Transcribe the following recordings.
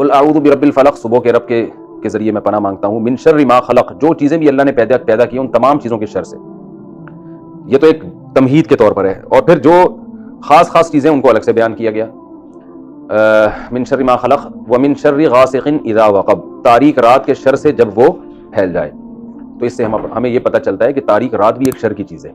قل اعوذ برب الفلق، صبح کے رب کے ذریعے میں پناہ مانگتا ہوں، من شر ما خلق، جو چیزیں بھی اللہ نے پیدا کی ان تمام چیزوں کے شر سے. یہ تو ایک تمہید کے طور پر ہے، اور پھر جو خاص چیزیں ان کو الگ سے بیان کیا گیا. من شر ما خلق ومن شر غاسق اذا وقب، تاریک رات کے شر سے جب وہ پھیل جائے. تو اس سے ہمیں یہ پتہ چلتا ہے کہ تاریک رات بھی ایک شر کی چیز ہے.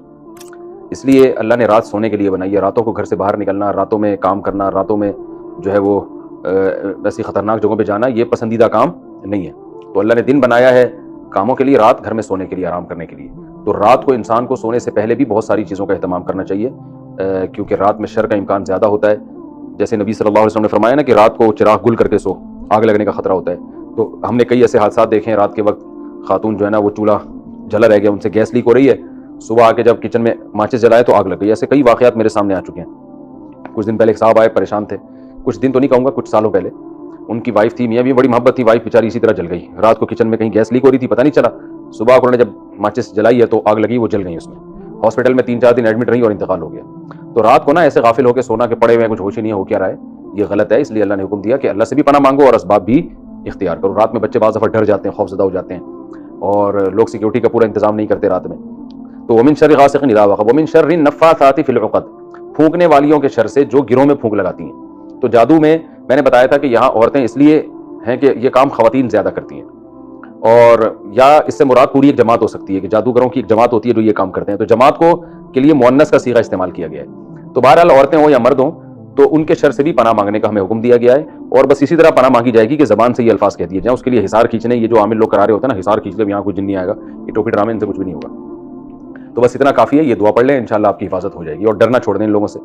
اس لیے اللہ نے رات سونے کے لیے بنائی ہے. راتوں کو گھر سے باہر نکلنا، راتوں میں کام کرنا، راتوں میں جو ہے وہ ایسی خطرناک جگہوں پہ جانا، یہ پسندیدہ کام نہیں ہے. تو اللہ نے دن بنایا ہے کاموں کے لیے، رات گھر میں سونے کے لیے، آرام کرنے کے لیے. تو رات کو انسان کو سونے سے پہلے بھی بہت ساری چیزوں کا اہتمام کرنا چاہیے، کیونکہ رات میں شر کا امکان زیادہ ہوتا ہے. جیسے نبی صلی اللہ علیہ وسلم نے فرمایا نا کہ رات کو چراغ گل کر کے سو، آگ لگنے کا خطرہ ہوتا ہے. تو ہم نے کئی ایسے حادثات دیکھے ہیں، رات کے وقت خاتون جو ہے نا وہ چولہا جلا رہ گیا، ان سے گیس لیک ہو رہی ہے، صبح آ کے جب کچن میں ماچس جلائے تو آگ لگ گئی. ایسے کئی واقعات میرے سامنے آ چکے ہیں. کچھ دن پہلے ایک صاحب آئے، پریشان تھے، کچھ دن تو نہیں کہوں گا، کچھ سالوں پہلے. ان کی وائف تھی، میاں بھی بڑی محبت تھی، وائف بیچاری اسی طرح جل گئی. رات کو کچن میں کہیں گیس لیک ہو رہی تھی، پتہ نہیں چلا. صبح انہوں نے جب ماچس جلائی ہے تو آگ لگی، وہ جل گئی. اس میں ہاسپٹل میں 3-4 دن ایڈمٹ رہی اور انتقال ہو گیا. تو رات کو نا ایسے غافل ہو کے سونا کہ پڑے ہوئے کچھ ہوش ہی نہیں ہو کیا رہا ہے، یہ غلط ہے. اس لیے اللہ نے حکم دیا کہ اللہ سے بھی پناہ مانگو اور اسباب بھی اختیار کرو. رات میں بچے بعض دفعہ ڈر جاتے ہیں، خوفزدہ ہو جاتے ہیں، اور لوگ سیکیورٹی کا پورا انتظام نہیں کرتے رات میں. تو ومن شر غاسق اذا وقب ومن شر النفاثات فی العقد، پھونکنے والیوں کے شر سے جو گروہ میں پھونک لگاتی ہیں. تو جادو میں نے بتایا تھا کہ یہاں عورتیں اس لیے ہیں کہ یہ کام خواتین زیادہ کرتی ہیں، اور یا اس سے مراد پوری ایک جماعت ہو سکتی ہے کہ جادوگروں کی ایک جماعت ہوتی ہے جو یہ کام کرتے ہیں. تو جماعت کو کے لیے مؤنث کا صیغہ استعمال کیا گیا ہے. تو بہرحال عورتیں ہوں یا مرد ہوں تو ان کے شر سے بھی پناہ مانگنے کا ہمیں حکم دیا گیا ہے. اور بس اسی طرح پناہ مانگی جائے گی کہ زبان سے یہ الفاظ کہہ دیے جائیں. اس کے لیے حصار کھینچنے، یہ جو عامل لوگ کرا رہے ہوتے ہیں نا، حصار کھینچ لے یہاں کوئی جن نہیں آئے گا، یہ ٹوپی ڈرامے، ان سے کچھ بھی نہیں ہوگا. تو بس اتنا کافی ہے، یہ دعا پڑھ لیں، انشاءاللہ آپ کی حفاظت ہو جائے گی. اور ڈرنا چھوڑ دیں ان لوگوں سے.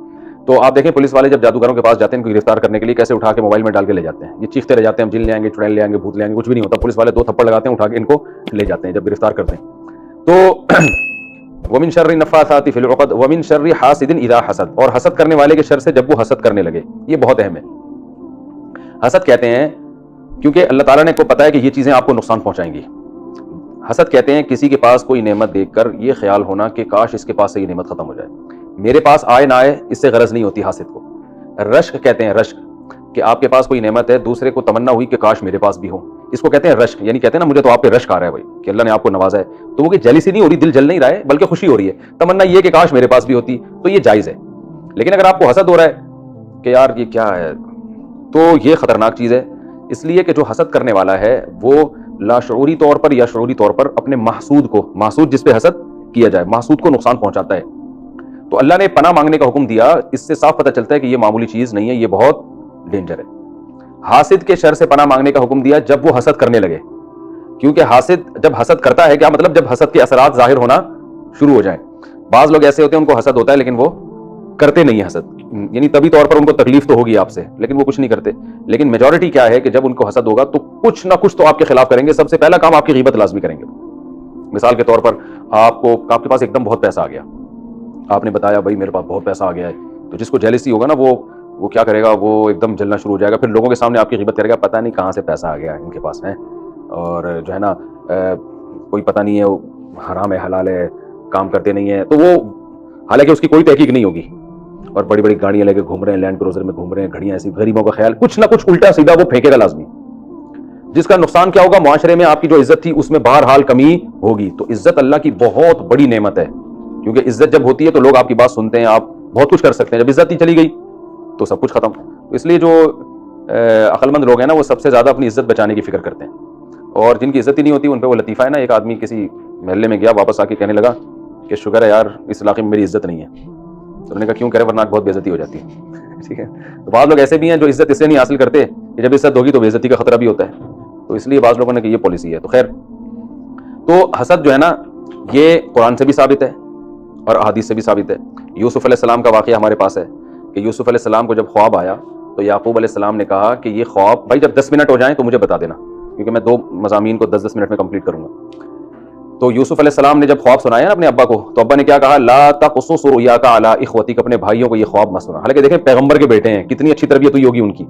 تو آپ دیکھیں پولیس والے جب جادوگروں کے پاس جاتے ہیں ان کو گرفتار کرنے کے لیے کیسے اٹھا کے موبائل میں ڈال کے لے جاتے ہیں. یہ چیختے رہ جاتے ہیں، ہم جن لے آئیں گے، چڑیل لے آئیں گے، بھوت لے آئیں گے، کچھ بھی نہیں ہوتا. پولیس والے 2 تھپڑ لگاتے ہیں، اٹھا کے ان کو لے جاتے ہیں جب گرفتار کرتے ہیں. تو ومن شر النفاثات فی العقد ومن شر حاسد اذا حسد، اور حسد کرنے والے کے شر سے جب وہ حسد کرنے لگے. یہ بہت اہم ہے. حسد کہتے ہیں کیونکہ اللہ تعالیٰ نے کو پتا ہے کہ یہ چیزیں آپ کو نقصان پہنچائیں گی. حسد کہتے ہیں کسی کے پاس کوئی نعمت دیکھ کر یہ خیال ہونا کہ کاش اس کے پاس سے یہ نعمت ختم ہو جائے. میرے پاس آئے نہ آئے اس سے غرض نہیں ہوتی حاسد کو. رشک کہتے ہیں، رشک کہ آپ کے پاس کوئی نعمت ہے، دوسرے کو تمنا ہوئی کہ کاش میرے پاس بھی ہو. اس کو کہتے ہیں رشک. یعنی کہتے ہیں نا مجھے تو آپ پہ رشک آ رہا ہے بھائی کہ اللہ نے آپ کو نوازا ہے. تو وہ کہ جیلسی نہیں ہو رہی، دل جل نہیں رہا ہے، بلکہ خوشی ہو رہی ہے. تمنا یہ کہ کاش میرے پاس بھی ہوتی، تو یہ جائز ہے. لیکن اگر آپ کو حسد ہو رہا ہے کہ یار یہ کیا ہے، تو یہ خطرناک چیز ہے. اس لیے کہ جو حسد کرنے والا ہے وہ لاشعوری طور پر یا شعوری طور پر اپنے محسود جس پہ حسد کیا جائے، محسود کو نقصان پہنچاتا ہے. تو اللہ نے پناہ مانگنے کا حکم دیا. اس سے صاف پتہ چلتا ہے کہ یہ معمولی چیز نہیں ہے، یہ بہت ڈینجر ہے. حاسد کے شر سے پناہ مانگنے کا حکم دیا جب وہ حسد کرنے لگے. کیونکہ حاسد جب حسد کرتا ہے، کیا مطلب جب حسد کے اثرات ظاہر ہونا شروع ہو جائیں. بعض لوگ ایسے ہوتے ہیں ان کو حسد ہوتا ہے لیکن وہ کرتے نہیں حسد، یعنی طبی طور پر ان کو تکلیف تو ہوگی آپ سے لیکن وہ کچھ نہیں کرتے. لیکن میجورٹی کیا ہے کہ جب ان کو حسد ہوگا تو کچھ نہ کچھ تو آپ کے خلاف کریں گے. سب سے پہلا کام آپ کی غیبت لازمی کریں گے. مثال کے طور پر آپ کے پاس ایک دم بہت پیسہ آ گیا، آپ نے بتایا بھائی میرے پاس بہت پیسہ آ گیا ہے. تو جس کو جیلسی ہوگا نا وہ کیا کرے گا، وہ ایک دم جلنا شروع ہو جائے گا. پھر لوگوں کے سامنے آپ کی غیبت کرے گا، پتہ نہیں کہاں سے پیسہ آ گیا ان کے پاس ہے، اور جو ہے نا کوئی پتہ نہیں ہے وہ حرام ہے حلال ہے، کام کرتے نہیں ہیں. تو وہ حالانکہ اس کی کوئی تحقیق نہیں ہوگی، اور بڑی بڑی گاڑیاں لے کے گھوم رہے ہیں، لینڈ کروزر میں گھوم رہے ہیں، گھڑیاں ایسی. غریبوں کا خیال کچھ نہ کچھ الٹا سیدھا وہ پھینکے گا لازمی، جس کا نقصان کیا ہوگا، معاشرے میں آپ کی جو عزت تھی اس میں بہرحال کمی ہوگی. تو عزت اللہ کی بہت بڑی نعمت ہے، کیونکہ عزت جب ہوتی ہے تو لوگ آپ کی بات سنتے ہیں، آپ بہت کچھ کر سکتے ہیں. جب عزت ہی چلی گئی تو سب کچھ ختم. اس لیے جو عقل مند لوگ ہیں نا وہ سب سے زیادہ اپنی عزت بچانے کی فکر کرتے ہیں، اور جن کی عزت ہی نہیں ہوتی ان پہ وہ لطیفہ ہے نا. ایک آدمی کسی محلے میں گیا، واپس آ کے کہنے لگا کہ شکر ہے یار اس علاقے میں میری عزت نہیں ہے. تو انہوں نے کہا کیوں؟ کرے ورنہ بہت بے عزتی ہو جاتی ہے. ٹھیک ہے. تو بعض لوگ ایسے بھی ہیں جو عزت اس سے نہیں حاصل کرتے کہ جب عزت ہوگی تو بے عزتی کا خطرہ بھی ہوتا ہے. تو اس لیے بعض لوگوں نے کہ یہ پالیسی ہے. تو خیر، تو حسد جو ہے نا یہ قرآن سے بھی ثابت ہے اور احادیث سے بھی ثابت ہے. یوسف علیہ السلام کا واقعہ ہمارے پاس ہے کہ یوسف علیہ السلام کو جب خواب آیا تو یعقوب علیہ السلام نے کہا کہ یہ خواب بھائی جب 10 منٹ ہو جائیں تو مجھے بتا دینا، کیونکہ میں 2 مضامین کو 10 منٹ میں کمپلیٹ کروں گا. تو یوسف علیہ السلام نے جب خواب سنایا نا اپنے ابا کو، تو ابا نے کیا کہا، لا تقصص رؤیاک علی اخوتک، اپنے بھائیوں کو یہ خواب مت سنا. حالانکہ دیکھیں پیغمبر کے بیٹے ہیں، کتنی اچھی تربیت ہوئی ہوگی ان کی.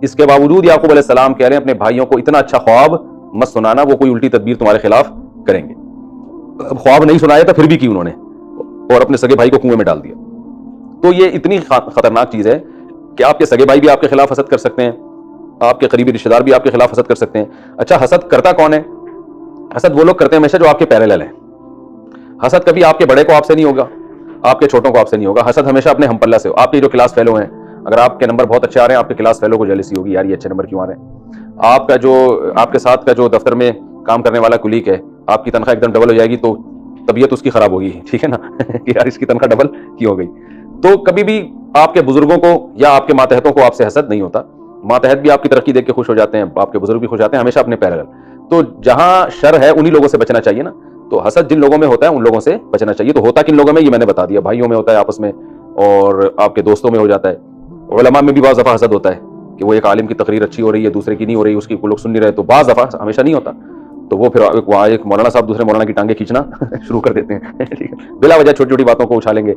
اس کے باوجود یعقوب علیہ السلام کہہ رہے ہیں اپنے بھائیوں کو اتنا اچھا خواب مت سنانا، وہ کوئی الٹی تدبیر تمہارے خلاف کریں گے. اب خواب نہیں سنایا تھا پھر بھی کی انہوں نے، اور اپنے سگے بھائی کو کنویں میں ڈال دیا. تو یہ اتنی خطرناک چیز ہے کہ آپ کے سگے بھائی بھی آپ کے خلاف حسد کر سکتے ہیں، آپ کے قریبی رشتہ دار بھی آپ کے خلاف حسد کر سکتے ہیں. اچھا حسد کرتا کون ہے؟ حسد وہ لوگ کرتے ہیں ہمیشہ جو آپ کے پیرالل ہیں. حسد کبھی آپ کے بڑے کو آپ سے نہیں ہوگا, آپ کے چھوٹوں کو آپ سے نہیں ہوگا. حسد ہمیشہ اپنے ہم پلہ سے ہو. آپ کے جو کلاس فیلو ہیں, اگر آپ کے نمبر بہت اچھے آ رہے ہیں, آپ کے کلاس فیلو کو جیلسی ہوگی, یار یہ اچھے نمبر کیوں آ رہے ہیں. آپ کا جو آپ کے ساتھ کا جو دفتر میں کام کرنے والا کلیگ ہے, آپ کی تنخواہ ایک دم ڈبل ہو جائے گی تو طبیعت اس کی خراب ہوگی, ٹھیک ہے نا, کہ یار اس کی تنخواہ ڈبل کیوں ہو گئی. تو کبھی بھی آپ کے بزرگوں کو یا آپ کے ماتحتوں کو آپ سے حسد نہیں ہوتا. ماتحت بھی آپ کی ترقی دیکھ کے خوش ہو جاتے ہیں, آپ کے بزرگ بھی خوش ہوتے ہیں, ہمیشہ اپنے پیرالل. تو جہاں شر ہے انہی لوگوں سے بچنا چاہیے نا. تو حسد جن لوگوں میں ہوتا ہے ان لوگوں سے بچنا چاہیے. تو ہوتا کن لوگوں میں یہ میں نے بتا دیا, بھائیوں میں ہوتا ہے آپس میں, اور آپ کے دوستوں میں ہو جاتا ہے. علماء میں بھی بعض دفعہ حسد ہوتا ہے کہ وہ ایک عالم کی تقریر اچھی ہو رہی ہے, دوسرے کی نہیں ہو رہی, اس کی لوگ سن نہیں رہے, تو بعض دفعہ, ہمیشہ نہیں ہوتا. تو وہ پھر وہاں ایک مولانا صاحب دوسرے مولانا کی ٹانگیں کھینچنا شروع کر دیتے ہیں, ٹھیک ہے, بلا وجہ چھوٹی چھوٹی باتوں کو اچھالیں گے.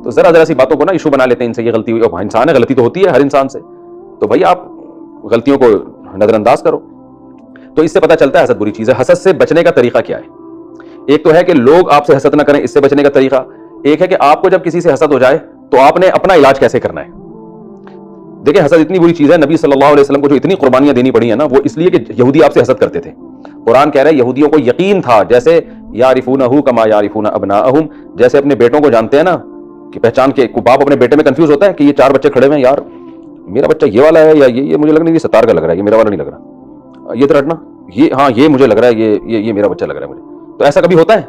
تو ذرا سی باتوں کو نا ایشو بنا لیتے ہیں, ان سے یہ غلطی ہوئی. انسان ہے, غلطی تو ہوتی ہے ہر انسان سے, تو بھائی آپ غلطیوں کو نظر انداز کرو. تو اس سے پتہ چلتا ہے حسد بری چیز ہے. حسد سے بچنے کا طریقہ کیا ہے؟ ایک تو ہے کہ لوگ آپ سے حسد نہ کریں, اس سے بچنے کا طریقہ. ایک ہے کہ آپ کو جب کسی سے حسد ہو جائے تو آپ نے اپنا علاج کیسے کرنا ہے. دیکھیں حسد اتنی بری چیز ہے, نبی صلی اللہ علیہ وسلم کو جو اتنی قربانیاں دینی پڑی ہیں نا, وہ اس لیے کہ یہودی آپ سے حسد کرتے تھے. قرآن کہہ رہا ہے یہودیوں کو یقین تھا, جیسے یعرفونہ کما یعرفون ابناءہم, جیسے اپنے بیٹوں کو جانتے ہیں نا, کہ پہچان کے باپ اپنے بیٹے میں کنفیوز ہوتا ہے کہ یہ 4 بچے کھڑے ہوئے ہیں, یار میرا بچہ یہ والا ہے یا یہ مجھے لگ رہا ہے یہ 17 کا لگ رہا ہے, یہ میرا والا نہیں لگ رہا, یہ تو رٹنا, یہ ہاں یہ مجھے لگ رہا ہے یہ میرا بچہ لگ رہا ہے مجھے. تو ایسا کبھی ہوتا ہے؟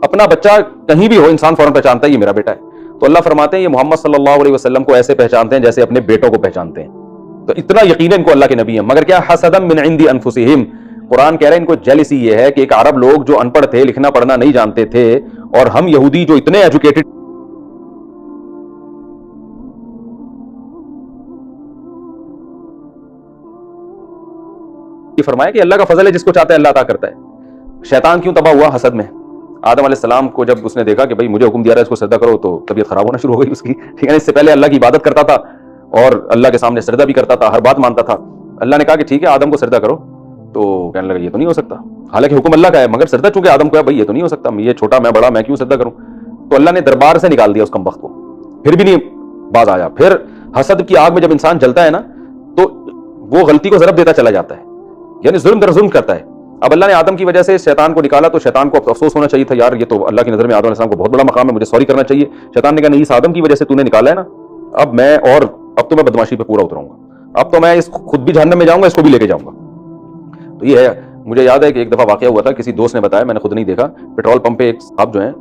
اپنا بچہ کہیں بھی ہو انسان فوراً پہچانتا ہے یہ میرا بیٹا ہے. تو اللہ فرماتے ہیں یہ محمد صلی اللہ علیہ وسلم کو ایسے پہچانتے ہیں جیسے اپنے بیٹوں کو پہچانتے ہیں. تو اتنا یقین ہے ان کو اللہ کے نبی ہیں, مگر کیا حسدا من عند انفسہم. قرآن کہہ رہے ہیں ان کو جیلسی یہ ہے کہ ایک عرب لوگ جو ان پڑھ تھے, لکھنا پڑھنا نہیں جانتے تھے, اور ہم یہودی جو اتنے ایجوکیٹڈ, فرمایا کہ اللہ کا فضل ہے, جس کو چاہتا ہے اللہ عطا کرتا ہے. شیطان کیوں تباہ ہوا حسد میں؟ آدم علیہ السلام کو جب اس نے دیکھا کہ بھائی مجھے حکم دیا رہا ہے اس کو سجدہ کرو, تو طبیعت خراب ہونا شروع ہو گئی اس کی, ٹھیک ہے. اس سے پہلے اللہ کی عبادت کرتا تھا اور اللہ کے سامنے سجدہ بھی کرتا تھا, ہر بات مانتا تھا. اللہ نے کہا کہ ٹھیک ہے آدم کو سجدہ کرو, تو کہنے لگا یہ تو نہیں ہو سکتا, حالانکہ حکم اللہ کا ہے, مگر سجدہ چونکہ آدم کو ہے, بھائی یہ تو نہیں ہو سکتا, یہ چھوٹا میں بڑا, میں کیوں سجدہ کروں. تو اللہ نے دربار سے نکال دیا اس کم وقت کو, پھر بھی نہیں باز آیا. پھر حسد کی آگ میں جب انسان جلتا ہے نا, تو وہ غلطی کو ضرب دیتا چلا جاتا ہے, یعنی ظلم در ظلم کرتا ہے. اب اللہ نے آدم کی وجہ سے شیطان کو نکالا, تو شیطان کو افسوس ہونا چاہیے تھا, یار یہ تو اللہ کی نظر میں آدم علیہ السلام کو بہت بڑا مقام ہے, مجھے سوری کرنا چاہیے. شیطان نے کہا نہیں, اس آدم کی وجہ سے تو نے نکالا ہے نا, اب تو میں بدماشی پہ پورا اتروں گا, اب تو میں خود بھی جہنم میں جاؤں گا, اس کو بھی لے کے جاؤں گا. تو یہ ہے, مجھے یاد ہے کہ ایک دفعہ واقعہ ہوا تھا, کسی دوست نے بتایا, میں نے خود نہیں دیکھا. پیٹرول پمپ پہ ایک صاحب جو ہیں,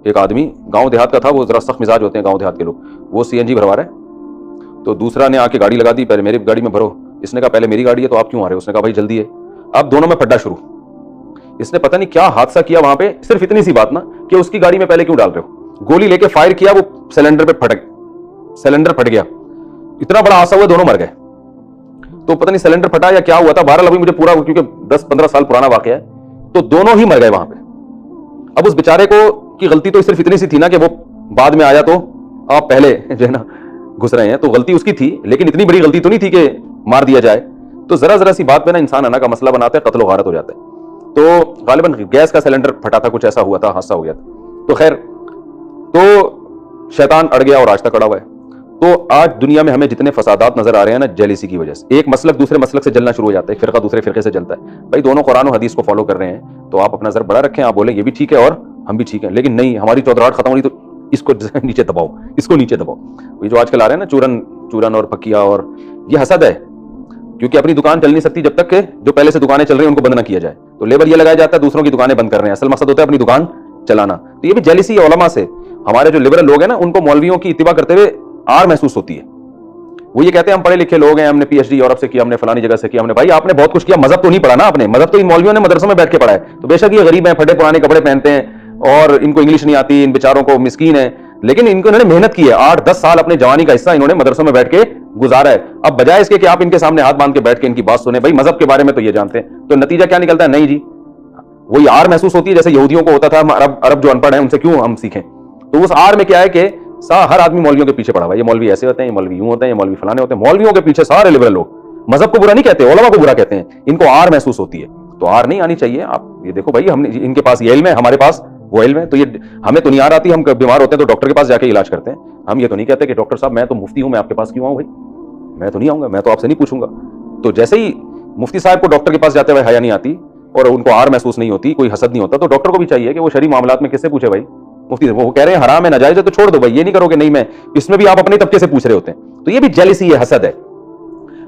ایک آدمی گاؤں دیہات کا تھا, وہ ذرا سخت مزاج ہوتے ہیں گاؤں دیہات کے لوگ, وہ CNG بھروا رہے ہیں. تو دوسرا نے آ کے گاڑی لگا دی, پہلے میری گاڑی میں بھرو. اس نے کہا پہلے میری گاڑی ہے تو آپ کیوں آ رہے ہو؟ اس نے کہا بھائی جلدی ہے. اب دونوں میں پھڈا شروع. اس نے پتہ نہیں کیا حادثہ کیا وہاں پہ, صرف اتنی سی بات نا کہ اس کی گاڑی میں پہلے کیوں ڈال رہے ہو, گولی لے کے فائر کیا, وہ سلنڈر پھٹ گیا. اتنا بڑا حادثہ ہوا, دونوں مر گئے. تو پتہ نہیں سلنڈر پھٹا یا کیا ہوا تھا, بہرحال ابھی مجھے پورا, کیونکہ 10-15 سال پرانا واقعہ ہے, تو دونوں ہی مر گئے وہاں پہ. اب اس بیچارے کو کی غلطی تو صرف اتنی سی تھی نا کہ وہ بعد میں آیا, تو آپ پہلے جو ہے نا گھس رہے ہیں, تو غلطی اس کی تھی, لیکن اتنی بڑی غلطی تو نہیں تھی کہ مار دیا جائے. تو ذرا سی بات پہ نا انسان انا کا مسئلہ بناتا ہے, قتل و غارت ہو جاتا ہے. تو غالباً گیس کا سلنڈر پھٹا تھا, کچھ ایسا ہوا تھا, حادثہ ہو گیا تھا. تو خیر, تو شیطان اڑ گیا اور آج تک اڑا ہوا ہے. تو آج دنیا میں ہمیں جتنے فسادات نظر آ رہے ہیں نا, جیلیسی کی وجہ سے. ایک مسلک دوسرے مسلک سے جلنا شروع ہو جاتا ہے, ایک فرقہ دوسرے فرقے سے جلتا ہے. بھائی دونوں قرآن و حدیث کو فالو کر رہے ہیں, تو آپ اپنا ذر بڑا رکھیں, آپ بولیں یہ بھی ٹھیک ہے اور ہم بھی ٹھیک ہیں, لیکن نہیں, ہماری چودراہٹ ختم ہو رہی تو اس کو نیچے دباؤ, اس کو نیچے دباؤ. یہ جو آج کل آ رہے ہیں نا چورن اور پکیا, اور یہ حسد ہے, کیونکہ اپنی دکان چل نہیں سکتی جب تک کہ جو پہلے سے دکانیں چل رہی ہیں ان کو بند نہ کیا جائے. تو لیبر یہ لگایا جاتا ہے دوسروں کی دکانیں بند کر رہے ہیں, اصل مقصد ہوتا ہے اپنی دکان چلانا. تو یہ بھی جیلسی ہے علماء سے. ہمارے جو لبرل لوگ ہیں نا, ان کو مولویوں کی اتباع کرتے ہوئے آر محسوس ہوتی ہے. وہ یہ کہتے ہیں ہم پڑھے لکھے لوگ ہیں, ہم نے PhD یورپ سے کیا, ہم نے فلانی جگہ سے کیا, ہم نے, بھائی آپ نے بہت کچھ کیا, مذہب تو نہیں پڑھا نا آپ نے, مذہب تو ان مولویوں نے مدرسوں میں بیٹھ کے پڑھا ہے. تو بے شک یہ غریب ہیں, پھٹے پرانے کپڑے پہنتے ہیں, اور ان کو انگلش نہیں آتی, ان بیچاروں کو مسکین ہے, لیکن ان کو انہوں نے محنت کی ہے, 8-10 سال اپنے جوانی کا حصہ انہوں نے مدرسوں میں بیٹھ کے گزارا ہے. اب بجائے اس کے کہ آپ ان کے سامنے ہاتھ باندھ کے بیٹھ کے ان کی بات سنیں, بھائی مذہب کے بارے میں تو یہ جانتے ہیں, تو نتیجہ کیا نکلتا ہے؟ نہیں جی, وہی آر محسوس ہوتی ہے جیسے یہودیوں کو ہوتا تھا, عرب جو ان پڑھ ہیں ان سے کیوں ہم سیکھیں. تو اس آر میں کیا ہے کہ ہر آدمی مولویوں کے پیچھے پڑا ہوا ہے, یہ مولوی ایسے ہوتے ہیں, یہ مولوی یوں ہوتے ہیں, یہ مولوی فلانے ہوتے ہیں. مولویوں کے پیچھے سارے لبرل لوگ, مذہب کو برا نہیں کہتے, علماء کو برا کہتے ہیں, ان کو آر محسوس ہوتی ہے. تو آر نہیں آنی چاہیے. آپ یہ دیکھو بھائی, ہم ان کے پاس یہ علم ہے, ہمارے پاس وہ علم ہے, تو یہ ہمیں تو نہیں آ رہی, ہم بیمار ہوتے ہیں تو ڈاکٹر کے پاس جا کے علاج کرتے ہیں. ہم یہ تو نہیں کہتے کہ ڈاکٹر صاحب میں تو مفتی ہوں, میں آپ کے پاس کیوں آؤں, بھائی میں تو نہیں آؤں گا, میں تو آپ سے نہیں پوچھوں گا. تو جیسے ہی مفتی صاحب کو ڈاکٹر کے پاس جاتے ہوئے حیا نہیں آتی اور ان کو آر محسوس نہیں ہوتی, کوئی حسد نہیں ہوتا, تو ڈاکٹر کو بھی چاہیے کہ وہ شرعی معاملات میں کس سے پوچھے بھائی. مفتی وہ کہہ رہے ہیں حرام ہے ناجائز ہے تو چھوڑ دو بھائی, یہ نہیں کرو کہ نہیں میں اس میں بھی آپ اپنے طبقے سے پوچھ رہے ہوتے ہیں. تو یہ بھی جیلسی ہے, حسد ہے.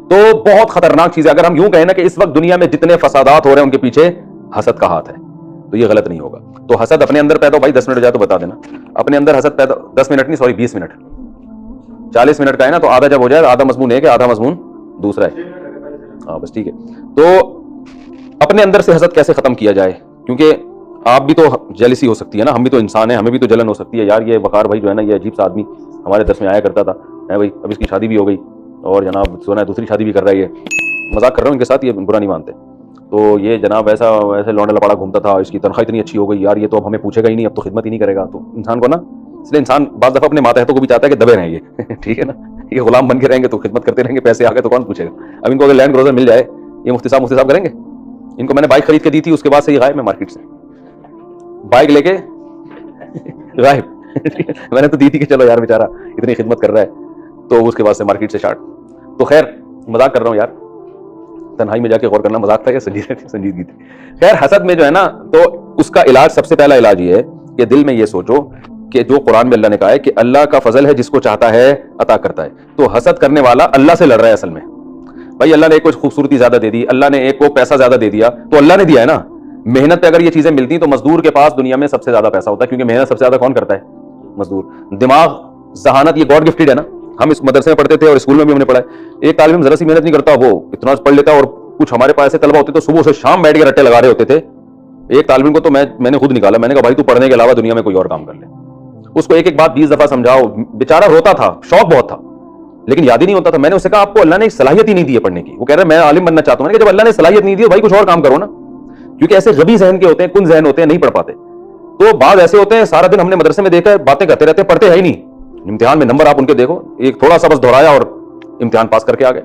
تو بہت خطرناک چیز ہے. اگر ہم یوں کہیں نا کہ اس وقت دنیا میں جتنے فسادات ہو رہے ہیں ان کے پیچھے حسد کا ہاتھ ہے, تو یہ غلط نہیں ہوگا. تو حسد اپنے اندر پیدا ہو بھائی, 10 منٹ ہو جائے تو بتا دینا, اپنے اندر حسد پیدا, 10 منٹ نہیں سوری 20 منٹ, 40 منٹ کا ہے نا, تو آدھا جب ہو جائے, آدھا مضمون ایک ہے آدھا مضمون دوسرا ہے. ہاں بس ٹھیک ہے. تو اپنے اندر سے حسد کیسے ختم کیا جائے, کیونکہ آپ بھی تو جیلسی ہو سکتی ہے نا, ہم بھی تو انسان ہیں, ہمیں بھی تو جلن ہو سکتی ہے یار, یہ وقار بھائی جو ہے نا, یہ عجیب سا آدمی ہمارے درس میں آیا کرتا تھا بھائی, اب اس کی شادی بھی ہو گئی اور جناب سونا ہے دوسری شادی بھی کر رہا ہے, یہ مذاق کر رہا ہوں ان کے ساتھ, یہ برا نہیں مانتے. تو یہ جناب ایسے لونڈا لپاڑا گھومتا تھا, اس کی تنخواہ اتنی اچھی ہو گئی یار, یہ تو اب ہمیں پوچھے گا ہی نہیں, اب تو خدمت ہی نہیں کرے گا. تو انسان کو نا, اس لیے انسان بعض دفعہ اپنے ماتحتوں کو بھی چاہتا ہے کہ دبے رہیں یہ ٹھیک ہے نا, یہ غلام بن کے رہیں گے تو خدمت کرتے رہیں گے, پیسے آ گئے تو کون پوچھے گا. اب ان کو اگر لینڈ کروزر مل جائے, یہ مفتی صاحب کریں گے. ان کو میں نے بائک خرید کے دی تھی, اس کے بعد سے یہ غائب ہے مارکیٹ سے, بائک لے کے غائب. میں نے تو دی تھی کہ چلو یار بیچارہ اتنی خدمت کر رہا ہے, تو اس کے بعد سے مارکیٹ سے شارٹ. تو خیر مذاق کر رہا ہوں یار, تنہائی میں جا کے غور کرنا مذاق تھا یا سنجیدگی تھی. خیر حسد میں جو ہے نا, تو اس کا علاج, سب سے پہلا علاج یہ ہے کہ دل میں یہ سوچو کہ جو قرآن میں اللہ نے کہا ہے کہ اللہ کا فضل ہے, جس کو چاہتا ہے عطا کرتا ہے. تو حسد کرنے والا اللہ سے لڑ رہا ہے اصل میں. بھائی اللہ نے ایک کو خوبصورتی زیادہ دے دی, اللہ نے ایک کو پیسہ زیادہ دے دیا, تو اللہ نے دیا ہے نا. محنت پہ اگر یہ چیزیں ملتی تو مزدور کے پاس دنیا میں سب سے زیادہ پیسہ ہوتا ہے, کیونکہ محنت سب سے زیادہ کون کرتا ہے, مزدور. دماغ, ذہانت, یہ گاڈ گفٹڈ ہے نا. ہم اس مدرسے میں پڑھتے تھے اور اسکول میں بھی ہم نے پڑھا ہے, ایک طالب علم ذرا سی محنت نہیں کرتا, وہ اتنا پڑھ لیتا. اور کچھ ہمارے پاس ایسے طلبہ ہوتے تو صبح سے شام بیٹھ کے رٹے لگا رہے ہوتے تھے. ایک طالب علم کو تو میں نے خود نکالا, میں نے کہا بھائی تو پڑھنے کے علاوہ دنیا میں کوئی اور کام کر لے. اس کو ایک ایک بات 20 دفعہ سمجھاؤ, بیچارہ روتا تھا, شوق بہت تھا لیکن یاد ہی نہیں ہوتا تھا. میں نے اسے کہا آپ کو اللہ نے صلاحیت ہی نہیں دی ہے پڑھنے کی. وہ کہہ رہا ہے میں عالم بننا چاہتا ہوں. میں نے کہا جب اللہ نے صلاحیت نہیں دی بھائی کچھ اور کام کرو نا, کیونکہ ایسے غبی ذہن کے ہوتے ہیں, کن ذہن ہوتے ہیں, نہیں پڑھ پاتے. تو بعض ایسے ہوتے ہیں سارا دن ہم نے مدرسے میں دیکھا ہے باتیں کرتے رہتے ہیں, پڑھتے ہے ہی نہیں. امتحان میں نمبر آپ ان کے دیکھو, ایک تھوڑا سا بس دہرایا اور امتحان پاس کر کے آ گئے.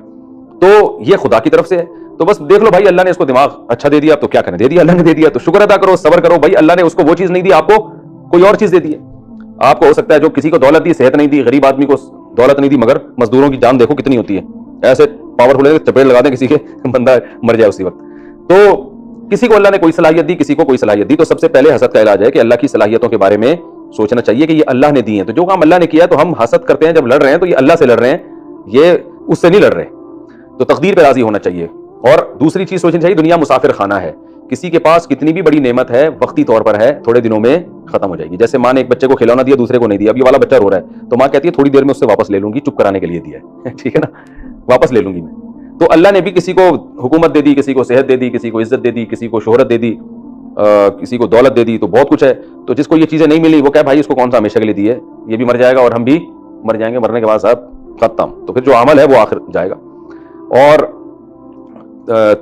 تو یہ خدا کی طرف سے ہے. تو بس دیکھ لو بھائی اللہ نے اس کو دماغ اچھا دے دیا, تو کیا کریں, دے دیا اللہ نے, دے دیا تو شکر ادا کرو, صبر کرو. بھائی اللہ نے اس کو وہ چیز نہیں دی, آپ کو کوئی اور چیز دے دی ہے. آپ کو ہو سکتا ہے جو کسی کو دولت دی, صحت نہیں دی, غریب آدمی کو دولت نہیں دی, مگر مزدوروں کی جان دیکھو کتنی ہوتی ہے, ایسے پاورفل ہے, چپیٹ لگا دیں کسی کے, بندہ مر جائے اسی وقت. تو کسی کو اللہ نے کوئی صلاحیت دی, کسی کو کوئی صلاحیت دی. تو سب سے پہلے حسد کا علاج ہے کہ اللہ کی صلاحیتوں کے بارے میں سوچنا چاہیے کہ یہ اللہ نے دی ہیں. تو جو کام اللہ نے کیا ہے تو ہم حسد کرتے ہیں جب لڑ رہے ہیں, تو یہ اللہ سے لڑ رہے ہیں, یہ اس سے نہیں لڑ رہے. تو تقدیر پہ راضی ہونا چاہیے. اور دوسری چیز سوچنی چاہیے, دنیا مسافر خانہ ہے. کسی کے پاس کتنی بھی بڑی نعمت ہے, وقتی طور پر ہے, تھوڑے دنوں میں ختم ہو جائے گی. جیسے ماں نے ایک بچے کو کھلونا دیا, دوسرے کو نہیں دیا, اب یہ والا بچہ رو رہا ہے, تو ماں کہتی ہے تھوڑی دیر میں اس سے واپس لے لوں گی, چپ کرانے کے لیے دیا ہے ٹھیک ہے نا, واپس لے لوں گی میں. تو اللہ نے بھی کسی کو حکومت دے دی, کسی کو صحت دے دی, کسی کو عزت دے دی, کسی کو شہرت دے دی, کسی کو دولت دے دی, تو بہت کچھ ہے. تو جس کو یہ چیزیں نہیں ملی وہ کہے بھائی اس کو کون سا ہمیشہ کے لیے دی ہے, یہ بھی مر جائے گا اور ہم بھی مر جائیں گے, مرنے کے بعد صاحب ختم. تو پھر جو عمل ہے وہ آخر جائے گا. اور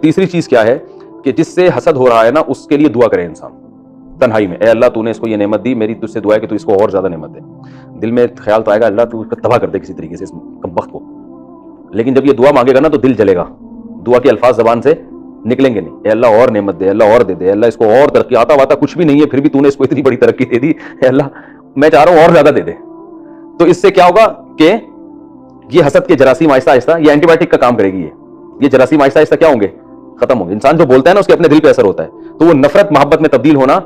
تیسری چیز کیا ہے کہ جس سے حسد ہو رہا ہے نا, اس کے لیے دعا کرے انسان تنہائی میں, اے اللہ تو نے اس کو یہ نعمت دی, میری تجھ سے دعا ہے کہ تو اس کو اور زیادہ نعمت دے. دل میں خیال تو آئے گا اللہ تو اس کو تباہ کر دے کسی طریقے سے اس کمبخت کو, لیکن جب یہ دعا مانگے گا نا تو دل جلے گا, دعا کے الفاظ زبان سے نکلیں گے نہیں. اے اللہ اور نعمت دے, اللہ اور دے دے, اللہ اس کو اور ترقی, آتا واتا کچھ بھی نہیں ہے پھر بھی تو نے اس کو اتنی بڑی ترقی دے دی, اے اللہ میں چاہ رہا ہوں اور زیادہ دے دے. تو اس سے کیا ہوگا کہ یہ حسد کے جراثیم آہستہ آہستہ, یہ اینٹی بایوٹک کا کام کرے گی, یہ جراثیم آہستہ آہستہ کیا ہوں گے, ختم ہوں گے. انسان جو بولتا ہے نا اس کے اپنے دل پہ اثر ہوتا ہے, تو وہ نفرت محبت میں تبدیل ہونا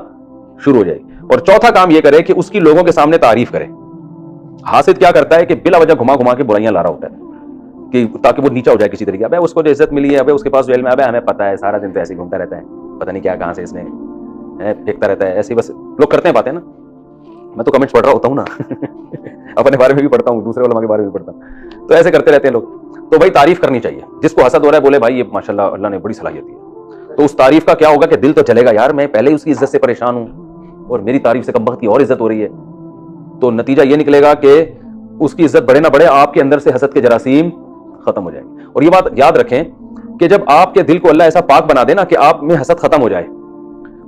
شروع ہو جائے گی. اور چوتھا کام یہ کرے کہ اس کی لوگوں کے سامنے تعریف کرے. حاسد کیا کرتا ہے کہ بلا وجہ گھما گھما کے برائیاں لا رہا ہوتا ہے کہ تاکہ وہ نیچا ہو جائے کسی طریقے. ابے اس کو جو عزت ملی ہے, ابے اس کے پاس جو علم ہے, ابے ہمیں پتہ ہے, سارا دن تو ایسے گھومتا رہتا ہے, پتہ نہیں کیا کہاں سے اس نے پھینکتا رہتا ہے, ایسے بس لوگ کرتے ہیں باتیں نا. میں تو کمنٹس پڑھ رہا ہوتا ہوں نا اپنے بارے میں بھی پڑھتا ہوں, دوسرے علماء کے بارے میں بھی پڑھتا ہوں, تو ایسے کرتے رہتے ہیں لوگ. تو بھائی تعریف کرنی چاہیے. جس کو حسد ہو رہا ہے بولے بھائی یہ ماشاءاللہ اللہ نے بڑی صلاحیت دی ہے. تو اس تعریف کا کیا ہوگا کہ دل تو چلے گا یار, میں پہلے اس کی عزت سے پریشان ہوں اور میری تعریف سے کم بخت کی اور عزت ہو رہی ہے. تو نتیجہ یہ نکلے گا کہ اس کی عزت بڑھے نہ بڑھے, آپ کے اندر سے حسد کے جراثیم ختم ہو جائیں گے. اور یہ بات یاد رکھیں کہ جب آپ کے دل کو اللہ ایسا پاک بنا دے نا کہ آپ میں حسد ختم ہو جائے,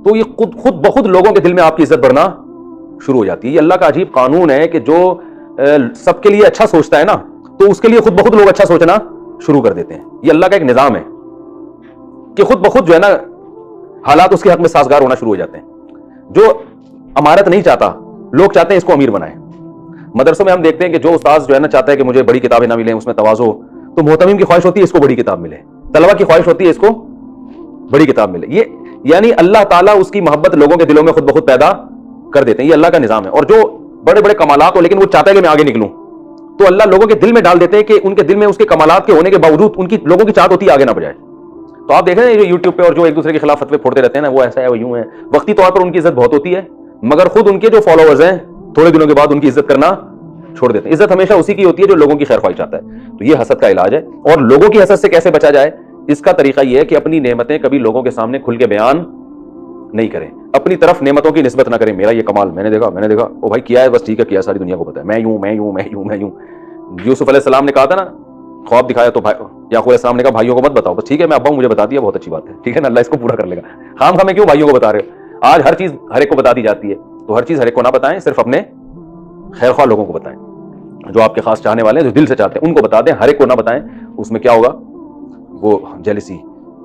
تو یہ خود بخود لوگوں کے دل میں آپ کی عزت بڑھنا شروع ہو جاتی ہے. یہ اللہ کا عجیب قانون ہے کہ جو سب کے لیے اچھا سوچتا ہے نا, تو اس کے لیے خود بخود لوگ اچھا سوچنا شروع کر دیتے ہیں. یہ اللہ کا ایک نظام ہے کہ خود بخود جو ہے نا حالات اس کے حق میں سازگار ہونا شروع ہو جاتے ہیں. جو امارت نہیں چاہتا, لوگ چاہتے ہیں اس کو امیر بنائیں. مدرسوں میں ہم دیکھتے ہیں کہ جو استاذ جو ہے نا چاہتا ہے کہ مجھے بڑی کتابیں نہ ملیں, اس میں تواضع, تو محتمم کی خواہش ہوتی ہے اس کو بڑی کتاب ملے. طلبہ کی خواہش ہوتی ہے اس کو بڑی کتاب ملے. یہ یعنی اللہ تعالیٰ اس کی محبت لوگوں کے دلوں میں خود بخود پیدا کر دیتے ہیں. یہ اللہ کا نظام ہے. اور جو بڑے بڑے کمالات ہو لیکن وہ چاہتا ہے کہ میں آگے نکلوں, تو اللہ لوگوں کے دل میں ڈال دیتے ہیں کہ ان کے دل میں اس کے کمالات کے ہونے کے باوجود ان کی لوگوں کی چاہت ہوتی ہے آگے نہ بجائے. تو آپ دیکھ رہے ہیں جو یوٹیوب پہ اور جو ایک دوسرے کے خلاف فتوے پھوڑتے رہتے ہیں نا, وہ ایسا ہے, وہ یوں ہے. وقتی طور پر ان کی عزت بہت ہوتی ہے, مگر خود ان کے جو فالوورز ہیں تھوڑے دنوں کے بعد ان کی عزت کرنا چھوڑ دیتے ہیں. عزت ہمیشہ اسی کی ہوتی ہے جو لوگوں کی خیر خواہی چاہتا ہے. تو یہ حسد کا علاج ہے. اور لوگوں کی حسد سے کیسے بچا جائے, اس کا طریقہ یہ ہے کہ اپنی نعمتیں کبھی لوگوں کے سامنے کھل کے بیان نہیں کریں, اپنی طرف نعمتوں کی نسبت نہ کریں. میرا یہ کمال میں نے دیکھا, او بھائی کیا ہے, بس ٹھیک ہے کیا, ساری دنیا کو پتا ہے, میں یوں. یوسف علیہ السلام نے کہا تھا نا, خواب دکھایا تو یعقوب علیہ السلام نے کہا بھائیوں کو مت بتاؤ, بس ٹھیک ہے میں ابا ہوں, مجھے بتا دیا, بہت اچھی بات ہے, ٹھیک ہے نا, اللہ اس کو پورا کر لے گا. خام خواہ میں کیوں بھائیوں کو بتا رہے ہو؟ آج ہر چیز ہر ایک کو بتا دی جاتی ہے, تو ہر چیز ہر ایک کو نہ بتائیں, صرف اپنے خیر خواہ لوگوں کو بتائیں, جو آپ کے خاص چاہنے والے ہیں, جو دل سے چاہتے ہیں ان کو بتا دیں. ہر ایک کو نہ بتائیں, اس میں کیا ہوگا, وہ جیلسی.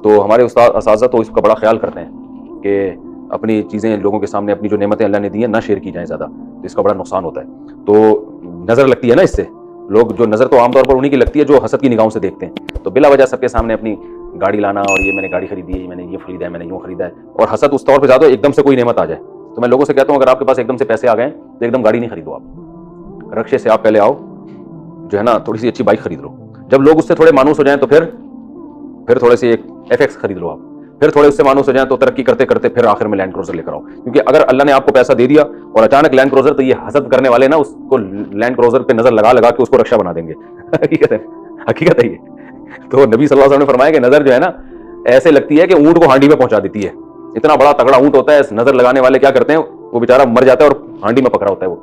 تو ہمارے استاد اساتذہ تو اس کا بڑا خیال کرتے ہیں کہ اپنی چیزیں لوگوں کے سامنے, اپنی جو نعمتیں اللہ نے دی ہیں نہ شیئر کی جائیں زیادہ, تو اس کا بڑا نقصان ہوتا ہے. تو نظر لگتی ہے نا اس سے, لوگ جو نظر تو عام طور پر انہیں کی لگتی ہے جو حسد کی نگاہوں سے دیکھتے ہیں. تو بلا وجہ سب کے سامنے اپنی گاڑی لانا, اور یہ میں نے گاڑی خریدی ہے, میں نے یہ خریدا ہے, میں نے یوں خریدا ہے, اور حسد اس طور پہ زیادہ ایک دم سے کوئی نعمت آ جائے. تو میں لوگوں سے کہتا ہوں اگر آپ کے پاس ایک دم سے پیسے آ گئے تو ایک دم گاڑی نہیں خریدو, آپ رکشے سے آپ پہلے آؤ, جو ہے نا تھوڑی سی اچھی بائک خرید لو. جب لوگ اس سے تھوڑے مانوس ہو جائیں تو پھر تھوڑے سے ایک FX خرید لو آپ. پھر تھوڑے اس سے مانوس ہو جائیں تو ترقی کرتے کرتے پھر آخر میں لینڈ کروزر لے کر آؤ. کیونکہ اگر اللہ نے آپ کو پیسہ دے دیا اور اچانک لینڈ کروزر, تو یہ حسد کرنے والے نا اس کو لینڈ کروزر پہ نظر لگا کے اس کو رکشہ بنا دیں گے. حقیقت ہے یہ. تو نبی صلی اللہ علیہ وسلم نے فرمایا کہ نظر جو ہے نا ایسے لگتی ہے کہ اونٹ کو ہانڈی میں پہنچا دیتی ہے. اتنا بڑا تگڑا اونٹ ہوتا ہے, نظر لگانے والے کیا کرتے ہیں, وہ بیچارہ مر جاتا ہے اور ہانڈی میں پکڑا ہوتا ہے وہ.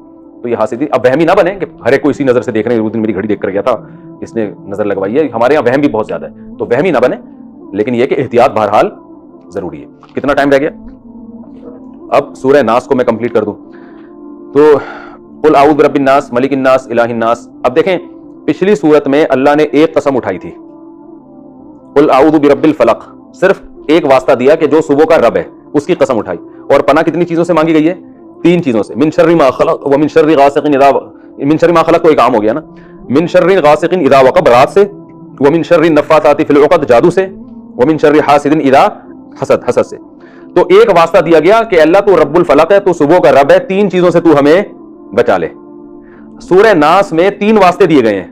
تو یہ حاسدی, اب وہمی نہ بنے کہ ہر ایک کو اسی نظر سے دیکھ رہے ہیں. اس دن میری گھڑی دیکھ کر گیا تھا, اس نے نظر لگوائی ہے. ہمارے یہاں وہم بھی بہت زیادہ ہے, تو وہمی نہ بنے, لیکن یہ کہ احتیاط بہرحال ضروری ہے. کتنا ٹائم رہ گیا؟ اب سورہ ناس کو میں کمپلیٹ کر دوں تو قل اعوذ برب الناس ملک الناس الہ الناس. اب دیکھیں پچھلی سورت میں اللہ نے ایک قسم اٹھائی تھی, قل اعوذ برب الفلق, صرف ایک واسطہ دیا کہ جو صبح کا رب ہے اس کی قسم اٹھائی. اور پناہ کتنی چیزوں سے مانگی گئی ہے؟ 3 چیزوں سے. من شر ما خلق ومن شر غاسق اذا, من شر ما خلق تو ایک عام ہو گیا نا, من شر غاسق اذا وقب رات سے, ومن شر النفاثات فی العقد جادو سے, ومن شر حاسد اذا حسد سے. تو ایک واسطہ دیا گیا کہ اللہ تو رب الفلق ہے, تو صبح کا رب ہے, 3 چیزوں سے تو ہمیں بچا لے. سورہ ناس میں 3 واسطے دیے گئے ہیں.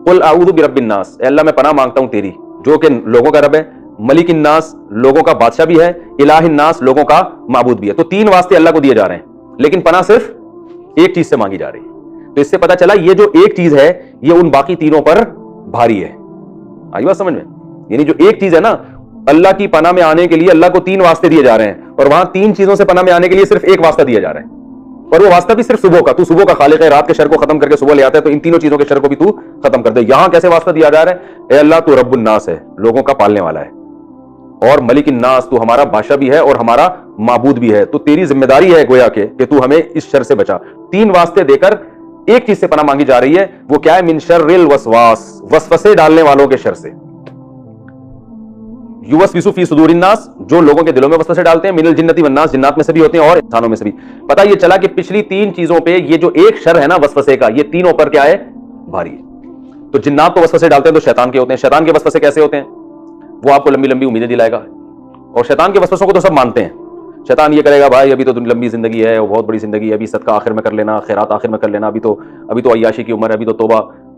قل اعوذ برب الناس, اے اللہ میں پناہ مانگتا ہوں تیری, جو کہ لوگوں کا رب ہے, ملک الناس لوگوں کا بادشاہ بھی ہے, الہ الناس لوگوں کا معبود بھی ہے. تو 3 واسطے اللہ کو دیے جا رہے ہیں, لیکن پناہ صرف ایک چیز سے مانگی جا رہی ہے. تو اس سے پتا چلا یہ جو ایک چیز ہے یہ ان باقی تینوں پر بھاری ہے. آئی بات سمجھ میں؟ یعنی جو ایک چیز ہے نا, اللہ کی پناہ میں آنے کے لیے اللہ کو 3 واسطے دیے جا رہے ہیں, اور وہاں 3 چیزوں سے پناہ میں آنے کے لیے صرف ایک واسطہ دیا جا رہا ہے, اور وہ واسطہ بھی صرف صبح کا. تو صبح کا خالق ہے, رات کے شر کو ختم کر کے صبح لے آتا ہے, تو ان تینوں چیزوں کے شر کو بھی تو ختم کر دے. یہاں کیسے واسطہ دیا جا رہا ہے؟ اے اللہ تو رب الناس ہے, لوگوں کا پالنے والا ہے, اور ملک الناس تو ہمارا بادشاہ بھی ہے اور ہمارا معبود بھی ہے. تو تیری ذمہ داری ہے گویا کہ تو ہمیں اس شر سے بچا. 3 واسطے دے کر ایک چیز سے پناہ مانگی جا رہی ہے, وہ کیا ہے؟ من شر الوسواس, وسوسے ڈالنے والوں کے شر سے. یوسوس فی صدور الناس, جو لوگوں کے دلوں میں وسوسے ڈالتے ہیں, من الجنۃ والناس, جنات میں سے بھی ہوتے ہیں اور انسانوں میں سے بھی. پتہ یہ چلا کہ پچھلی 3 چیزوں پہ یہ جو ایک شر ہے نا وسوسے کا, یہ تینوں پر کیا ہے؟ بھاری ہے. تو جنات تو وسوسے ڈالتے ہیں تو شیطان کے ہوتے ہیں. شیطان کے وسوسے کیسے ہوتے ہیں؟ وہ آپ کو لمبی لمبی امیدیں دلائے گا, اور شیطان کے وسوسوں کو تو سب مانتے ہیں. شیطان یہ کرے گا بھائی ابھی تو لمبی زندگی ہے, وہ بہت بڑی زندگی ہے, ابھی صدقہ آخر میں کر لینا, خیرات آخر میں کر لینا, ابھی تو عیاشی کی عمر ہے, ابھی تو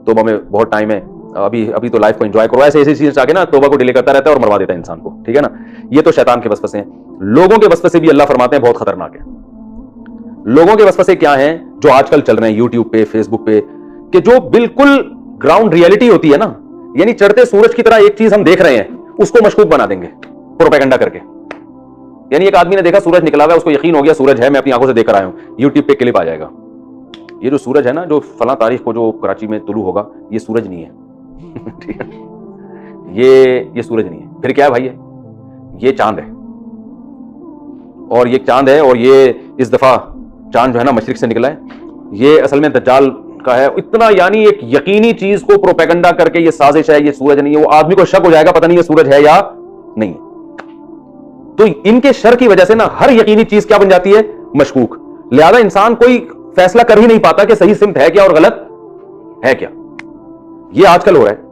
توبہ میں بہت ٹائم ہے, ابھی تو لائف کو انجوائے کرو. ایسی چیزیں چاہ کے نا توبہ کو ڈیلے کرتا رہتا ہے اور مروا دیتا ہے انسان کو, ٹھیک ہے نا. یہ تو شیطان کے وسوسے ہیں. لوگوں کے وسوسے بھی اللہ فرماتے ہیں بہت خطرناک ہیں. لوگوں کے وسوسے کیا ہیں جو آج کل چل رہے ہیں یوٹیوب پہ, فیس بک پہ, کہ جو بالکل گراؤنڈ ریئلٹی ہوتی ہے نا, یعنی چڑھتے سورج کی طرح ایک چیز ہم دیکھ رہے ہیں, اس کو مشکوک بنا دیں گے پروپیگنڈا کر کے. یعنی ایک آدمی نے دیکھا سورج نکلا ہوا ہے, اس کو یقین ہو گیا سورج ہے, میں اپنی آنکھوں سے دیکھ کر آیا ہوں, یوٹیوب پہ کلپ آ جائے گا, یہ جو سورج ہے نا جو فلاں تاریخ کو جو کراچی میں طلوع ہوگا, یہ سورج نہیں ہے, ٹھیک ہے, یہ سورج نہیں ہے. پھر کیا ہے بھائی؟ یہ چاند ہے, اور یہ چاند ہے, اور یہ اس دفعہ چاند جو ہے نا مشرق سے نکلا ہے, یہ اصل میں دجال کا ہے. اتنا یعنی ایک یقینی چیز کو پروپیگنڈا کر کے یہ سازش ہے, یہ سورج نہیں ہے. وہ آدمی کو شک ہو جائے گا پتہ نہیں یہ سورج ہے یا نہیں ہے. تو ان کے شر کی وجہ سے نا ہر یقینی چیز کیا بن جاتی ہے؟ مشکوک. لہذا انسان کوئی فیصلہ کر ہی نہیں پاتا کہ صحیح سمت ہے کیا اور غلط ہے کیا. یہ آج کل ہو رہا ہے.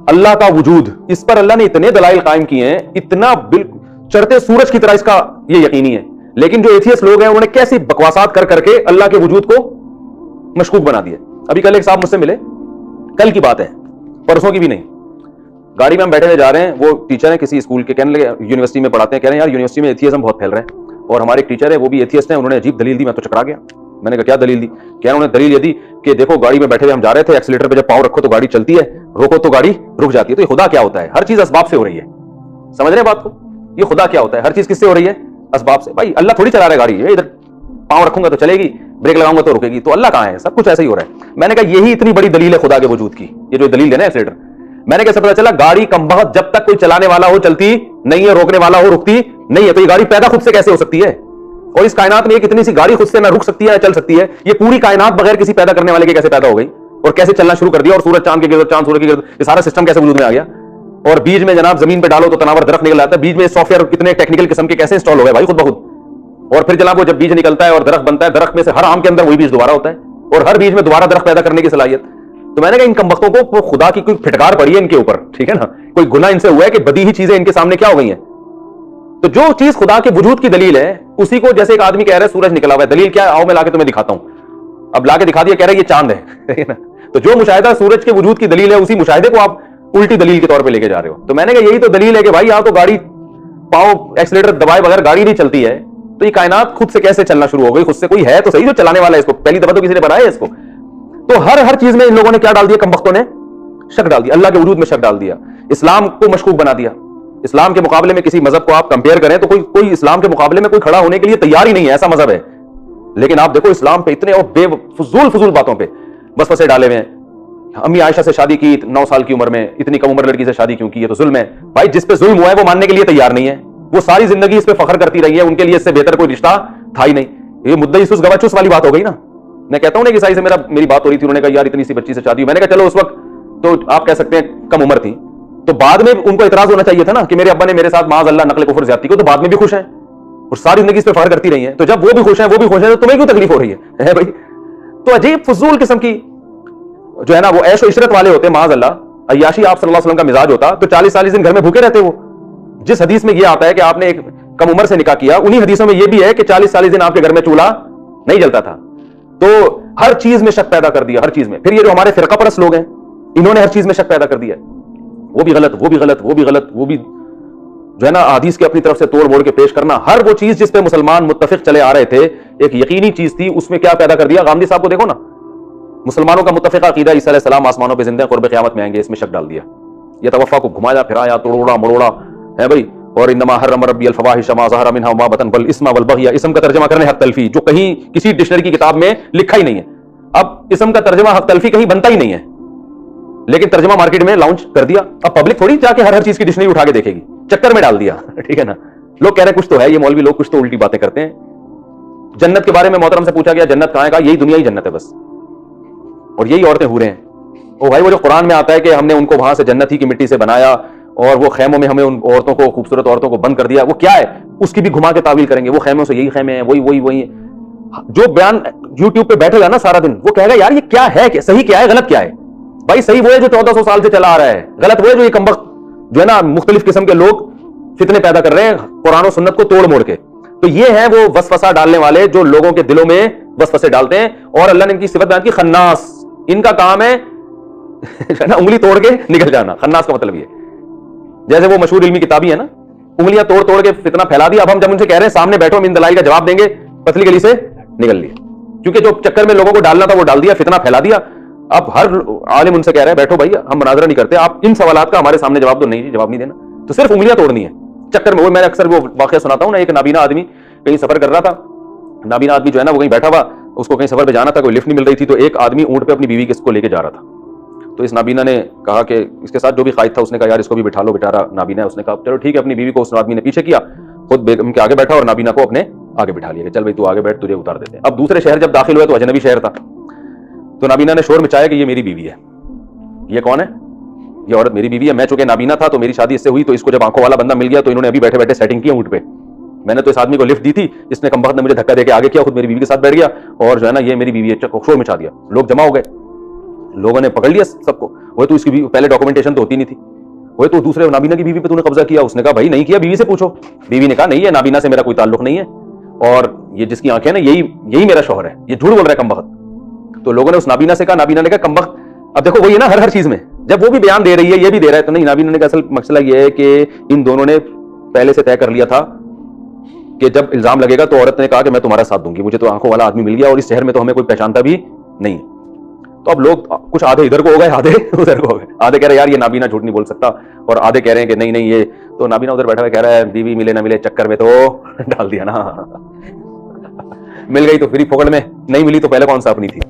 اللہ کا وجود، اس پر اللہ نے اتنے دلائل قائم کیے ہیں، اتنا چڑھتے سورج کی طرح اس کا یہ یقینی ہے، لیکن جو ایتھیسٹ لوگ ہیں انہوں نے کیسی بکواسات کر کے اللہ کے وجود کو مشکوک بنا دیا۔ ابھی کل ایک صاحب مجھ سے ملے، کل کی بات ہے، پرسوں کی بھی نہیں، گاڑی میں ہم بیٹھے ہوئے جا رہے ہیں، وہ ٹیچر ہیں کسی اسکول کے، کہنے لگے یونیورسٹی میں پڑھاتے ہیں، کہہ رہے ہیں یار یونیورسٹی میں ایتھیزم بہت پھیل رہے ہیں، اور ہمارے ایک ٹیچر ہے وہ بھی ایتھیسٹ ہیں، انہوں نے عجیب دلیل دی، میں تو چکرا گیا۔ میں نے کہا کیا دلیل دی؟ کہہ رہے انہوں نے دلیل یہ دی کہ دیکھو گاڑی میں بیٹھے ہوئے ہم جا رہے تھے، ایکسیلیٹر پہ جب پاؤں رکھو تو گاڑی چلتی ہے، روکو تو گاڑی رک جاتی ہے، تو یہ خدا کیا ہوتا ہے؟ ہر چیز اسباب سے ہو رہی ہے، سمجھ رہے ہیں بات کو؟ یہ خدا کیا ہوتا ہے؟ ہر چیز کس سے ہو رہی ہے؟ اسباب سے۔ بھائی اللہ تھوڑی چلا رہا ہے گاڑی، ادھر پاؤں رکھوں گا تو چلے گی، بریک لگاؤں گا تو رکے گی، تو اللہ کہاں ہے؟ سب کچھ ایسا ہی ہو رہا ہے۔ میں نے کہا یہی اتنی بڑی دلیل ہے خدا کے وجود کی، یہ جو دلیل ہے نا ایکسیلیٹر۔ میں نے کیسے پتا چلا؟ گاڑی کم بخت جب تک کوئی چلانے والا ہو چلتی نہیں ہے، روکنے والا ہو رکتی نہیں ہے، تو یہ گاڑی پیدا خود سے کیسے ہو سکتی ہے؟ اور اس کائنات میں ایک اتنی سی گاڑی خود سے نہ رک سکتی ہے نہ چل سکتی ہے، یہ پوری کائنات بغیر کسی پیدا کرنے والے کے کیسے پیدا ہو گئی اور کیسے چلنا شروع کر دیا، اور سورج چاند کے گرد، چاند سورج کے گرد، یہ سارا سسٹم کیسے وجود میں آ گیا؟ اور بیچ میں جناب زمین پہ ڈالو تو تناور درخت نکل آتا ہے، بیچ میں سافٹ ویئر کتنے ٹیکنیکل قسم کے کیسے انسٹال ہو گئے بھائی خود بخود، اور پھر جناب وہ جب بیج نکلتا ہے اور درخت بنتا ہے، درخت میں سے ہر آم کے اندر وہی بیج دوبارہ ہوتا ہے، اور ہر بیج میں دوبارہ درخت پیدا کرنے کی صلاحیت۔ تو میں نے کہا ان کم بختوں کو خدا کی کوئی پھٹکار پڑی ہے ان کے اوپر، ٹھیک ہے نا، کوئی گناہ ان سے ہوا ہے کہ بدیہی چیزیں ان کے سامنے کیا ہو گئی ہیں۔ تو جو چیز خدا کے وجود کی دلیل ہے اسی کو، جیسے ایک آدمی کہہ رہا ہے سورج نکلا ہوا ہے، دلیل کیا ہے؟ آؤ میں لا کے تمہیں دکھاتا ہوں۔ اب لا کے دکھا دیا، کہہ رہا ہے یہ چاند ہے، تو جو مشاہدہ سورج کے وجود کی دلیل ہے اسی مشاہدے کو آپ الٹی دلیل کے طور پہ لے کے جا رہے ہو۔ تو میں نے کہا یہی تو دلیل ہے کہ بھائی یہاں تو گاڑی پاؤں ایکسیلیٹر دبائے بغیر گاڑی نہیں چلتی ہے، تو یہ کائنات خود سے کیسے چلنا شروع ہو گئی؟ خود سے کوئی ہے تو صحیح جو چلانے والا ہے اس کو، پہلی دفعہ تو کسی نے بنایا ہے اس کو۔ تو ہر چیز میں ان لوگوں نے کیا ڈال دیا؟ کم بختوں نے شک ڈال دیا، اللہ کے وجود میں شک ڈال دیا، اسلام کو مشکوک بنا دیا۔ اسلام کے مقابلے میں کسی مذہب کو آپ کمپیئر کریں تو کوئی اسلام کے مقابلے میں کوئی کھڑا ہونے کے لیے تیار ہی نہیں ہے، ایسا مذہب ہے۔ لیکن آپ دیکھو اسلام پہ اتنے اور بے فضول باتوں پہ وسوسے ڈالے ہوئے ہیں۔ امی عائشہ سے شادی کی 9 سال کی عمر میں، اتنی کم عمر لڑکی سے شادی کیوں کی؟ یہ تو ظلم ہے بھائی، جس پہ ظلم ہوا ہے وہ ماننے کے لیے تیار نہیں ہے، وہ ساری زندگی اس پہ فخر کرتی رہی ہے، ان کے لیے اس سے بہتر کوئی رشتہ تھا ہی نہیں۔ یہ مدعی سوس گواہ چوس والی بات ہو گئی نا۔ میں کہتا ہوں نا کہ عیسائی سے میری بات ہو رہی تھی، انہوں نے کہا یار اتنی سی بچی سے شادی ہوئی، میں نے کہا چلو اس وقت تو آپ کہہ سکتے ہیں کم عمر تھی، تو بعد میں ان کو اعتراض ہونا چاہیے تھا نا کہ میرے ابا نے میرے ساتھ معاذ اللہ نقل کفر زیادتی کو، تو بعد میں بھی خوش ہیں اور ساری زندگی اس پہ فخر کرتی رہی ہیں، تو جب وہ بھی خوش ہیں تو تمہیں کیوں تکلیف ہو رہی ہے بھائی؟ تو عجیب فضول قسم کی جو ہے نا وہ عیش و عشرت والے ہوتے ہیں، معاذ اللہ عیاشی آپ صلی اللہ علیہ وسلم کا مزاج ہوتا تو 40 دن گھر میں بھوکے رہتے۔ وہ جس حدیث میں یہ آتا ہے کہ آپ نے ایک کم عمر سے نکاح کیا، انہی حدیثوں میں یہ بھی ہے کہ 40 دن آپ کے گھر میں چولہا نہیں جلتا تھا۔ تو ہر چیز میں شک پیدا کر دیا، ہر چیز میں۔ پھر یہ جو ہمارے فرقہ پرست لوگ ہیں انہوں نے ہر چیز میں شک پیدا کر دیا، وہ بھی غلط، وہ بھی غلط، وہ بھی غلط، وہ بھی جو ہے نا حدیث کے اپنی طرف سے توڑ موڑ کے پیش کرنا، ہر وہ چیز جس پہ مسلمان متفق چلے آ رہے تھے، ایک یقینی چیز تھی، اس میں کیا پیدا کر دیا؟ غامدی صاحب کو دیکھو نا، مسلمانوں کا متفقہ عقیدہ عیسیٰ علیہ السلام آسمانوں پہ زندہ ہیں، قرب قیامت میں آئیں گے، اس میں شک ڈال دیا۔ یہ توفا کو گھمایا پھرایا، توڑوڑا مڑوڑا ہے بھائی۔ اور انما حرم ربی الفواحش ما ظہر منها وما بطن والاسم والبغی، اسم کا ترجمہ کرنے حق تلفی، جو کہیں کسی ڈکشنری کی کتاب میں لکھا ہی نہیں ہے۔ اب اسم کا ترجمہ حق تلفی کہیں بنتا ہی نہیں ہے، لیکن ترجمہ مارکیٹ میں لانچ کر دیا۔ اب پبلک تھوڑی جا کے ہر چیز کی ڈکشنری اٹھا کے دیکھے گی، چکر میں ڈال دیا، ٹھیک ہے نا۔ لوگ کہہ رہے ہیں کچھ تو ہے، یہ مولوی لوگ کچھ تو الٹی باتیں کرتے ہیں۔ جنت کے بارے میں محترم سے پوچھا گیا جنت کہاں ہے، کہا یہی دنیا ہی جنت ہے بس، اور یہی عورتیں حوریں ہیں۔ او بھائی وہ جو قرآن میں آتا ہے کہ ہم نے ان کو وہاں سے جنت ہی کی مٹی سے بنایا اور وہ خیموں میں ہمیں ان عورتوں کو، خوبصورت عورتوں کو بند کر دیا، وہ کیا ہے؟ اس کی بھی گھما کے تعویل کریں گے، وہ خیموں سے یہی خیمے ہیں، وہی جو بیان یوٹیوب پہ بیٹھے گا نا سارا دن، وہ کہے گا یار یہ کیا ہے، کہ صحیح کیا ہے، غلط کیا ہے؟ بھائی صحیح وہ ہے جو 1400 سال سے چلا آ رہا ہے، غلط وہ ہے جو یہ کمبخت جو ہے نا مختلف قسم کے لوگ فتنے پیدا کر رہے ہیں قرآن و سنت کو توڑ موڑ کے۔ تو یہ ہیں وہ وسوسہ ڈالنے والے جو لوگوں کے دلوں میں وسوسے ڈالتے ہیں، اور اللہ نے ان کی صفت بیان کی خناس، ان کا کام ہے انگلی توڑ کے نکل جانا۔ خناس کا مطلب یہ، جیسے وہ مشہور علمی کتابی ہے نا، انگلیاں توڑ کے فتنہ پھیلا دیا۔ اب ہم جب ان سے کہہ رہے ہیں سامنے بیٹھو ہم ان دلائل کا جواب دیں گے، پتلی گلی سے نکل لیا، کیونکہ جو چکر میں لوگوں کو ڈالنا تھا وہ ڈال دیا، فتنہ پھیلا دیا۔ اب ہر عالم ان سے کہہ رہے ہیں بیٹھو بھائی ہم مناظرہ نہیں کرتے، آپ ان سوالات کا ہمارے سامنے جواب دو، نہیں جواب نہیں دینا، تو صرف انگلیاں توڑنی ہے چکر میں۔ وہ میں اکثر وہ واقعہ سناتا ہوں نا، ایک نابینا آدمی کہیں سفر کر رہا تھا، نابینا آدمی جو ہے نا وہ کہیں بیٹھا ہوا، اس کو کہیں سفر پہ جانا تھا، کوئی لفٹ نہیں مل رہی تھی، تو ایک آدمی اونٹ پہ اپنی بیوی کو لے کے جا رہا تھا۔ تو اس نابینا نے کہا کہ اس کے ساتھ جو بھی قائد تھا اس نے کہا یار اس کو بھی بٹھا لو، بیچارہ نابینا ہے۔ اس نے کہا چلو ٹھیک ہے، اپنی بیوی کو اس آدمی نے پیچھے کیا، خود بیگم کے آگے بیٹھا اور نابینا کو اپنے آگے بٹھا لیا کہ چل بھائی تو آگے بیٹھ، تجھے اتار دیتے ہیں۔ اب دوسرے شہر جب داخل ہوئے تو اجنبی شہر تھا، تو نابینا نے شور مچایا کہ یہ میری بیوی ہے۔ یہ کون ہے؟ یہ عورت میری بیوی ہے، میں چونکہ نابینا تھا تو میری شادی اس سے ہوئی، تو اس کو جب آنکھوں والا بندہ مل گیا تو انہوں نے ابھی بیٹھے بیٹھے سیٹنگ کی اونٹ پہ، میں نے تو اس آدمی کو لفٹ دی تھی، اس نے کمبخت نے مجھے دھکا دے کے آگے کیا، خود میری بیوی کے ساتھ بیٹھ گیا اور جو ہے نا یہ میری بیوی ہے، شور مچا دیا، لوگ جمع ہو گئے۔ لوگوں نے پکڑ لیا سب کو. وہ تو اس کی پہلے ڈاکومنٹیشن تو ہوتی نہیں تھی. وہ تو دوسرے نابینا کی بیوی پہ تو نے قبضہ کیا. اس نے کہا بھائی نہیں کیا, بیوی سے پوچھو. بیوی نے کہا نہیں ہے, نابینا سے میرا کوئی تعلق نہیں ہے, اور یہ جس کی آنکھیں نا یہی میرا شوہر ہے, یہ جھوٹ بول رہا ہے کمبخت. تو لوگوں نے اس نابینا سے کہا, نابینا نے کہا کمبخت. اب دیکھو وہی ہے نا ہر چیز میں, جب وہ بھی بیان دے رہی ہے یہ بھی دے رہا ہے, تو نہیں. نابینا نے کہا اصل مسئلہ یہ ہے کہ ان دونوں نے پہلے سے طے کر لیا تھا کہ جب الزام لگے گا تو عورت نے کہا کہ میں تمہارا ساتھ دوں گی, مجھے تو آنکھوں والا آدمی مل گیا اور اس شہر میں تو ہمیں کوئی پہچانتا بھی نہیں. تو اب لوگ کچھ آدھے ادھر کو ہو گئے, آدھے ادھر کو ہو گئے. آدھے کہہ رہے یار یہ نابینا جھوٹ نہیں بول سکتا, اور آدھے کہہ رہے ہیں کہ نہیں نہیں یہ تو نابینا ادھر بیٹھا ہوا کہہ رہا ہے بیوی ملے نہ ملے چکر میں تو ڈال دیا نا, مل گئی تو پھر پکڑ میں, نہیں ملی تو پہلے کون سا اپنی تھی.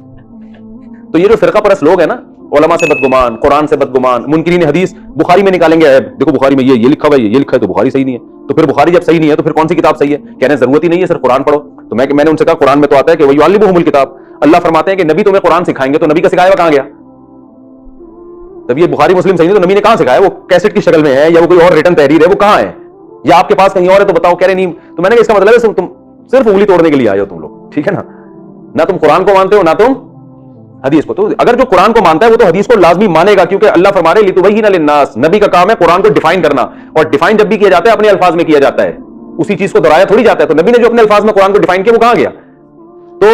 تو یہ جو فرقہ پرست لوگ ہیں نا, علماء سے بدگمان, قرآن سے بدگمان, منکرین حدیث, بخاری میں نکالیں گے عیب, دیکھو بخاری میں یہ لکھا ہوا ہے, یہ لکھا ہے تو بخاری صحیح نہیں ہے. تو پھر بخاری جب صحیح نہیں ہے تو پھر کون سی کتاب صحیح ہے؟ کہنے ضرورت ہی نہیں ہے, صرف قرآن پڑھو. تو میں نے ان سے کہا قرآن میں تو آتا ہے کہ وَيُعَلِّمُهُمُ الْكِتَابَ, اللہ فرماتے ہیں کہ نبی تمہیں قرآن سکھائیں گے, تو نبی کا سکھایا ہوا کہاں گیا؟ تب یہ بخاری مسلم صحیح نہیں تو نبی نے کہاں سکھایا؟ وہ کیسٹ کی شکل میں ہے یا وہ کوئی اور ریٹن تحریر ہے, وہ کہاں ہے؟ یا آپ کے پاس کہیں اور ہے تو بتاؤ. کہہ رہے نہیں. تو میں نے کہا اس کا مطلب ہے تم صرف انگلی توڑنے کے لیے آئے ہو تم لوگ, ٹھیک ہے نا, نہ تم قرآن کو مانتے ہو نہ تم حدیث کو. تو اگر جو قرآن کو مانتا ہے وہ تو حدیث کو لازمی مانے گا, کیونکہ اللہ فرما رہے لِتُبَيِّنَ لِلنَّاسِ, نبی کا کام ہے قرآن کو ڈیفائن کرنا, اور ڈیفائن جب بھی کیا جاتا ہے اپنے الفاظ میں کیا جاتا ہے, اسی چیز کو دہرایا تھوڑی جاتا ہے. تو نبی نے جو اپنے الفاظ میں قرآن کو ڈیفائن کیا وہ کہاں گیا؟ تو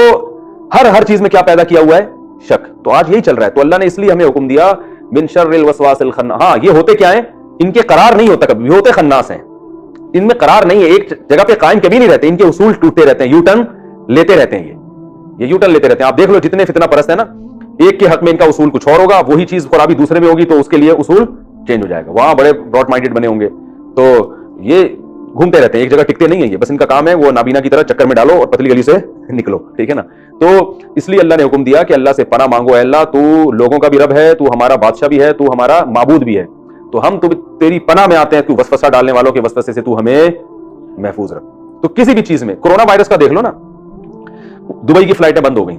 ہر چیز میں کیا پیدا کیا ہوا ہے؟ شک. تو آج یہی چل رہا ہے. تو اللہ نے اس لیے ہمیں حکم دیا من شر الوسواس الخناس. ہاں یہ ہوتے کیا ہیں؟ ان کے قرار نہیں ہوتا کبھی, ہوتے خناس ہیں, ان میں قرار نہیں ہے, ایک جگہ پہ قائم کبھی نہیں رہتے, ان کے اصول ٹوٹتے رہتے ہیں, یو ٹرن لیتے رہتے ہیں. یہ یو ٹرن لیتے رہتے ہیں. آپ دیکھ لو جتنے فتنہ پرست ہیں نا, ایک کے حق میں ان کا اصول کچھ اور ہوگا, وہی چیز خرابی دوسرے میں ہوگی تو اس کے لیے اصول چینج ہو جائے گا. وہاں بڑے براڈ مائنڈڈ بنے ہوں گے. تو یہ گھومتے رہتے ہیں, ایک جگہ ٹکتے نہیں ہیں. یہ بس ان کا کام ہے وہ نابینا کی طرح چکر میں ڈالو اور پتلی گلی سے نکلو, ٹھیک ہے نا. تو اس لیے اللہ نے حکم دیا کہ اللہ سے پناہ مانگو, اے اللہ تو لوگوں کا بھی رب ہے, تو ہمارا بادشاہ بھی ہے, تو ہمارا معبود بھی ہے, تو ہم تو تیری پناہ میں آتے ہیں, تو وسوسہ ڈالنے والوں کے وسوسے سے تو ہمیں محفوظ رکھ. تو کسی بھی چیز میں, کورونا وائرس کا دیکھ لو نا, دبئی کی فلائٹیں بند ہو گئیں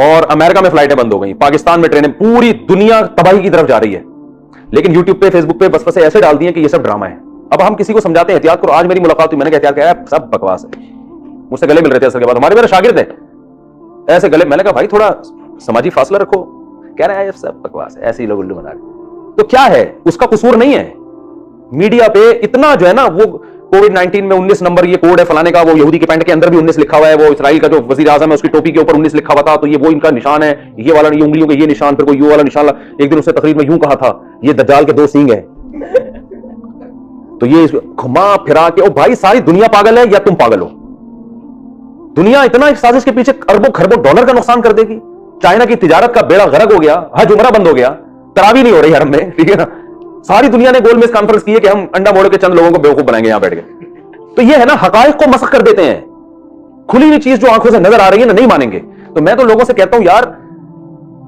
اور امریکہ میں فلائٹیں بند ہو گئیں, پاکستان میں ٹرینیں, پوری دنیا تباہی کی طرف جا رہی ہے, لیکن یوٹیوب پہ فیس بک پہ وسوسے ایسے ڈال دیے کہ یہ سب ڈرامہ ہے. اب ہم کسی کو سمجھاتے ہیں احتیاط کرو. آج میری ملاقات ہوئی, میں نے کہا احتیاط کیا ہے, سب بکواس ہے. مجھ سے گلے مل رہے تھے اثر کے بعد, ہمارے میرے شاگرد ہیں ایسے گلے. میں نے کہا بھائی تھوڑا سماجی فاصلہ رکھو. کہہ رہے ہیں سب بکواس ہے, ایسے ہی لوگ الو بنا رہے. تو کیا ہے, اس کا قصور نہیں ہے. میڈیا پہ اتنا جو ہے نا, وہ کووڈ 19 میں 19 نمبر یہ کوڈ ہے فلانے کا, وہ یہودی کے پینٹ کے اندر بھی 19 لکھا ہوا ہے, وہ اسرائیل کا جو وزیر اعظم ہے اس کی ٹوپی کے اوپر 19 لکھا ہوا تھا, تو یہ وہ ان کا نشان ہے, یہ والا یہ انگلیوں کے یہ نشان, پھر کوئی یوں والا نشان. ایک دن اس نے تقریر میں یوں کہا تھا یہ دجال کے 2 سینگ ہیں. تو یہ گھما پھرا کے, او بھائی ساری دنیا پاگل ہے یا تم پاگل ہو؟ دنیا اتنا ایک سازش کے پیچھے اربوں خربوں ڈالر کا نقصان کر دے گی. چائنا کی تجارت کا بیڑا غرق ہو گیا, حج عمرہ بند ہو گیا, تراویح نہیں ہو رہی حرم میں, ٹھیک ہے نا. ساری دنیا نے گول میز کانفرنس کی ہے کہ ہم انڈا موڑ کے چند لوگوں کو بیوقوف بنائیں گے یہاں بیٹھ کے. تو یہ ہے نا, حقائق کو مسخ کر دیتے ہیں. کھلی ہوئی چیز جو آنکھوں سے نظر آ رہی ہے نا, نہیں مانیں گے. تو میں تو لوگوں سے کہتا ہوں یار,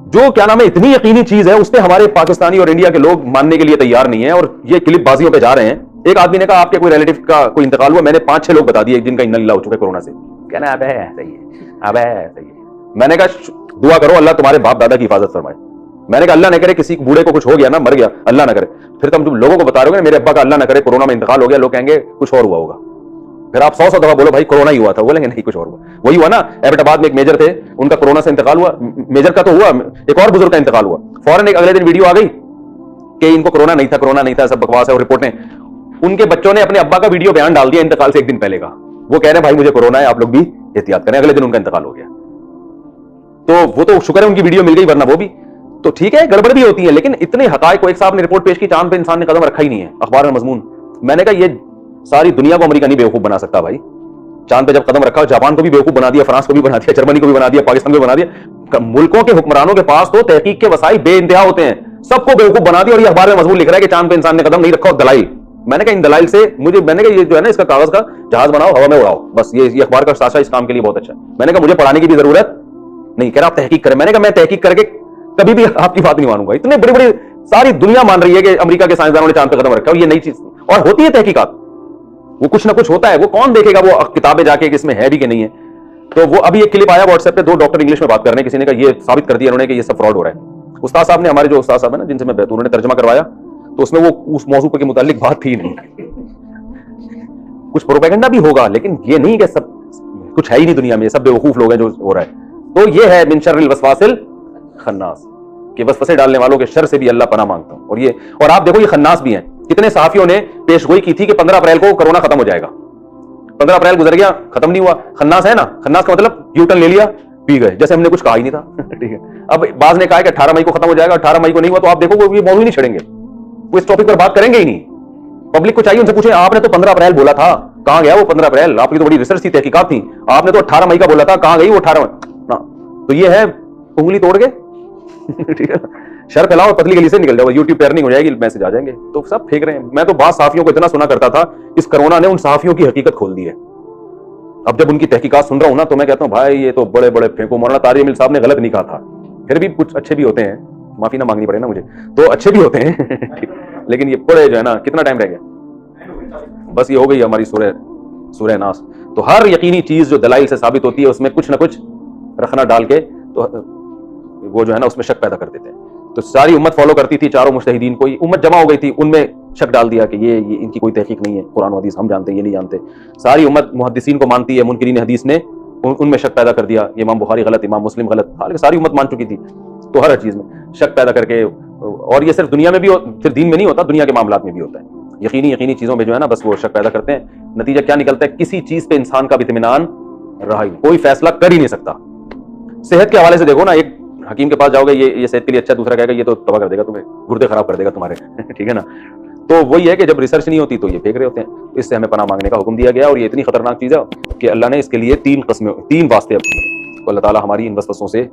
جو کیا نام ہے اتنی یقینی چیز ہے اس پہ ہمارے پاکستانی اور انڈیا کے لوگ ماننے کے لیے تیار نہیں ہیں, اور یہ کلپ بازیوں پہ جا رہے ہیں. ایک آدمی نے کہا آپ کے کوئی ریلیٹو کا کوئی انتقال ہوا, میں نے 5-6 لوگ بتا دیے جن کا اننا ہو چکا ہے کورونا سے. کہنا اب ہے صحیح ہے, اب ہے صحیح ہے. میں نے کہا دعا کرو اللہ تمہارے باپ دادا کی حفاظت فرمائے. میں نے کہا اللہ نہ کرے کسی بوڑھے کو کچھ ہو گیا نا, مر گیا, اللہ نہ کرے. پھر تم جو لوگوں کو بتا رہے ہو نا میرے ابا کا اللہ نہ کرے کورونا میں انتقال ہو گیا, لوگ کہیں گے کچھ اور ہوا ہوگا. پھر آپ 100 دفعہ بولو بھائی کورونا ہی ہوا تھا, بولیں گے نہیں کچھ اور ہوا. وہی ہوا نا, ایبٹ آباد میں ایک میجر تھے, ان کا کورونا سے انتقال ہوا. میجر کا تو ہوا, ایک اور بزرگ کا انتقال ہوا. فوراً ایک اگلے دن ویڈیو آ گئی کہ ان کو کورونا نہیں تھا, کورونا نہیں تھا, سب بکواس ہے. اور رپورٹیں, ان کے بچوں نے اپنے ابا کا ویڈیو بیان ڈال دیا انتقال سے 1 دن پہلے کا. وہ کہہ رہے ہیں بھائی مجھے کورونا ہے, آپ لوگ بھی احتیاط کریں. اگلے دن ان کا انتقال ہو گیا. تو وہ تو شکر ہے ان کی ویڈیو مل گئی, ورنہ وہ بھی تو ٹھیک ہے, گڑبڑ بھی ہوتی ہے. لیکن اتنے حقائق کو, ایک صاحب نے رپورٹ پیش کی چاند پہ انسان نے قدم رکھا ہی نہیں ہے, اخبار میں مضمون. میں نے کہا یہ ساری دنیا کو امریکہ نہیں بیوقوف بنا سکتا بھائی. چاند پہ جب قدم رکھا, جاپان کو بھی بیوقوف بنا دیا, فرانس کو بھی بنا دیا, جرمنی کو بھی بنا دیا, پاکستان کو بھی بنا دیا. ملکوں کے حکمرانوں کے پاس تو تحقیق کے وسائل بے انتہا ہوتے ہیں, سب کو بیوقوف بنا دیا. اور یہ اخبار میں مضمون لکھ رہا ہے کہ چاند پہ انسان نے قدم نہیں رکھا, دلائل. میں نے کہا ان دلائل سے مجھے, میں نے کہا یہ جو ہے نا اس کا کاغذ کا جہاز بناؤ, ہوا میں اڑاؤ, بس یہ اخبار کا ساشا اس کام کے لیے بہت اچھا ہے. میں نے کہا مجھے پڑھانے کی بھی ضرورت نہیں. کہہ رہا آپ تحقیق کریں. میں نے کہا میں تحقیق کر کے کبھی بھی آپ کی بات نہیں مانوں گا. اتنے بڑی بڑی ساری دنیا مان رہی ہے کہ امریکہ کے سائنسدانوں نے چاند پہ قدم رکھا, اور یہ نئی چیز, اور ہوتی ہے تحقیقات, وہ کچھ نہ کچھ ہوتا ہے. وہ کون دیکھے گا وہ کتابیں جا کے کہ اس میں ہے بھی کہ نہیں ہے. تو وہ ابھی ایک کلپ آیا واٹس ایپ پہ, 2 ڈاکٹر انگلش میں بات کر رہے ہیں, کسی نے کہا یہ ثابت کر دیا انہوں نے کہ یہ سب فراڈ ہو رہا ہے. استاد صاحب نے, ہمارے جو استاد صاحب ہیں نا جن سے میں انہوں نے ترجمہ کروایا, تو اس میں وہ اس موضوع کے متعلق بات تھی نہیں. کچھ پروپیگنڈا بھی ہوگا, لیکن یہ نہیں کہ سب کچھ ہے ہی نہیں دنیا میں, سب بیوقوف لوگ ہیں جو ہو رہا ہے. تو یہ ہے من شر الوسواس خناس، کہ وسوسے ڈالنے والوں کے شر سے بھی اللہ پناہ مانگتا ہوں. اور آپ دیکھو یہ خناس بھی ہیں. کتنے صحافیوں نے پیش گوئی کی تھی کہ 15 اپریل کو کرونا ختم ہو جائے گا. 15 اپریل گزر گیا، ختم نہیں ہوا. خناس ہے نا، خناس کا مطلب یو ٹرن لے لیا، پی گئے، جیسے ہم نے کچھ کہا ہی نہیں تھا. ٹھیک ہے. اب بعض نے کہا کہ 18 مئی کو ختم ہو جائے گا، 18 مئی کو نہیں ہوا تو آپ دیکھو وہ یہ موضوع ہی نہیں چھڑیں گے، وہ اس ٹاپک پر بات کریں گے ہی نہیں. پبلک کو چاہیے ان سے پوچھیں آپ نے تو 15 اپریل بولا تھا، کہاں گیا وہ 15 اپریل؟ آپ کی تو بڑی ریسرچ تھی، تحقیقات تھی. آپ نے تو 18 مئی کا بولا تھا، کہاں گئی وہ 18 مئی؟ تو یہ ہے انگلی توڑ کے ٹھیک ہے، شر پھیلاؤ، پتلی گلی سے نکل جاؤ، یوٹیوب پہ ارننگ ہو جائے گی، میسج آ جائیں گے. تو سب پھینک رہے ہیں. میں تو بعض صحافیوں کو اتنا سنا کرتا تھا، اس کرونا نے ان صحافیوں کی حقیقت کھول دی ہے. اب جب ان کی تحقیقات سن رہا ہوں نا تو میں کہتا ہوں بھائی یہ تو بڑے بڑے پھینکو. مولانا طارق جمیل صاحب نے غلط نہیں کہا تھا، پھر بھی کچھ اچھے بھی ہوتے ہیں، معافی نہ مانگنی پڑے نا مجھے، تو اچھے بھی ہوتے ہیں لیکن یہ بڑے جو ہے نا. کتنا ٹائم رہ گیا؟ بس یہ ہو گئی ہماری سورہ ناس. تو ہر یقینی چیز جو دلائل سے ثابت ہوتی ہے اس میں کچھ نہ کچھ رکھنا ڈال کے تو وہ جو ہے نا اس میں شک پیدا کر دیتے ہیں. تو ساری امت فالو کرتی تھی، چاروں مجتہدین کو امت جمع ہو گئی تھی، ان میں شک ڈال دیا کہ یہ ان کی کوئی تحقیق نہیں ہے، قرآن و حدیث ہم جانتے ہیں یہ نہیں جانتے. ساری امت محدثین کو مانتی ہے، منکرین حدیث نے ان میں شک پیدا کر دیا، امام بخاری غلط، امام مسلم غلط. حالانکہ ساری امت مان چکی تھی. تو ہر چیز میں شک پیدا کر کے، اور یہ صرف دنیا میں بھی پھر دین میں نہیں ہوتا، دنیا کے معاملات میں بھی ہوتا ہے. یقینی چیزوں میں جو ہے نا بس وہ شک پیدا کرتے ہیں. نتیجہ کیا نکلتا ہے؟ کسی چیز پہ انسان کا بھی اطمینان رہا ہی نہیں، کوئی فیصلہ کر ہی نہیں سکتا. صحت کے حوالے سے دیکھو نا، ایک حکیم کے پاس جاؤ گے یہ صحت کے لیے اچھا، دوسرا کہے گا یہ تو تباہ کر دے گا تمہیں، گردے خراب کر دے گا تمہارے ٹھیک ہے نا. تو وہی ہے کہ جب ریسرچ نہیں ہوتی تو یہ پھینک رہے ہوتے ہیں. اس سے ہمیں پناہ مانگنے کا حکم دیا گیا، اور یہ اتنی خطرناک چیز ہے کہ اللہ نے اس کے لیے 3 واسطے اپنے. اللہ تعالیٰ ہماری ان وسوسوں سے